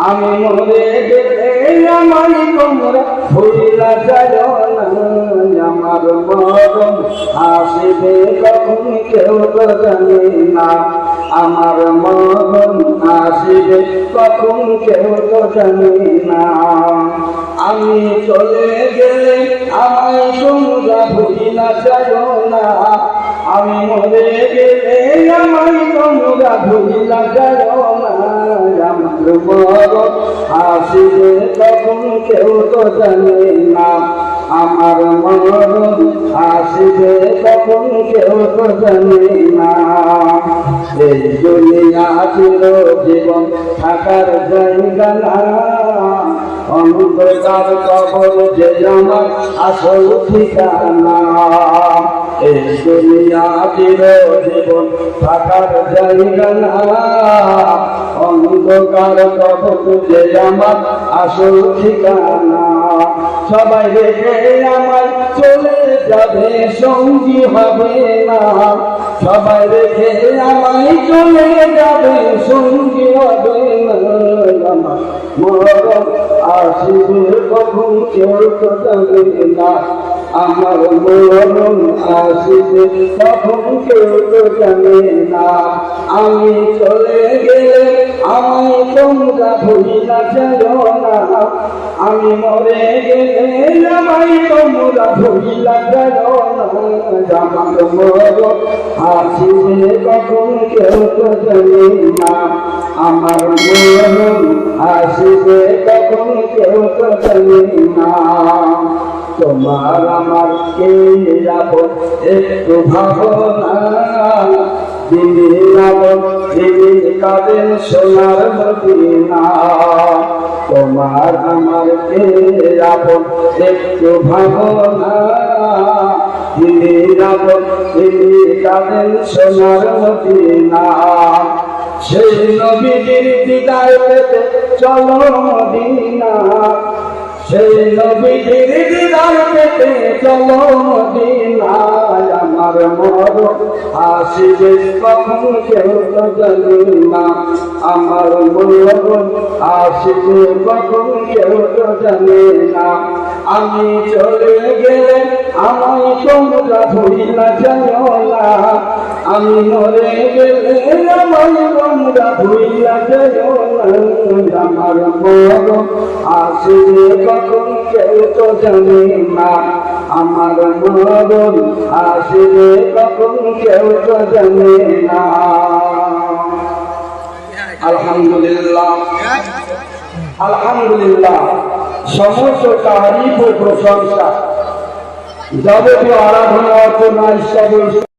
আমি মরে গেলে আমায় তোমরা ভুলা যায় না। আমার মরণ আসবে কখন কেউ তো জানে না। আমার মরণ আসবে কখন কেউ তো জানে না। আমি চলে গেলে আমায় তোমরা ভুলা যায় না। আমি মরে গেলে আমায় তোমরা ভুলা যায় না। আমার মরণ আসবে কখন কেউ তো জানে না। আমার মরণ আসবে কখন কেউ তো জানে না। এই দুনিয়া ছিল জীবন থাকার জায়গা না। অন্ধকার কবর যে আমার আসল ঠিকানা। এই দুনিয়া ছিল জীবন থাকার জায়গা না। অন্ধকার কবর যে আমার আসল ঠিকানা। সবাই রেখে আমার চলে যাবে সঙ্গী হবে না। সবাই রেখে আমায় চলে যাবে সঙ্গী হবে না। আমার মরণ আসবে কখন কেউ তো জানে না। আমার মরণ আসবে কখন কেউ তো জানে না। আমি চলে গেলে আমায় তোমরা ভুলা যায় না। আমি মরে গেলে আমায় তোমরা ভুলা যায় না। আমার মরণ আসবে কখন কেউ তো জানে না। আমার মরণ আসবে কখন কেউ তো জানে না। তোমার আমার কে আপন একটু ভাবনা। দিদির আপন দিদির কাঁদেন সোনার মদিনা। তোমার আমার কে আপন একটু ভাবনা। দিদির আপন দিদির কাঁদেন সোনার মদিনা। সেই নবীজির দিদার পেতে চলো মদিনা। সেই নবীজির দিদার পেতে চলো মদিনায়। আমার মরণ আসবে কখন কেউ তো জানে না। আমার মরণ আসবে কখন কেউ তো জানে না। আমি চলে গেলে আমায় তোমরা ভুলা যায় না। আমি মরে গেলে আমায় তোমরা ভুলা যায় না। আমার মরণ আসবে কখন কেউ তো জানে না। আমার মরণ আসবে কখন কেউ তো জানে না। আলহামদুলিল্লাহ আলহামদুলিল্লাহ। সমস্ত তারিফ ও প্রশংসা যাবতীয় আরাধনা অর্চনা ঈশ্বর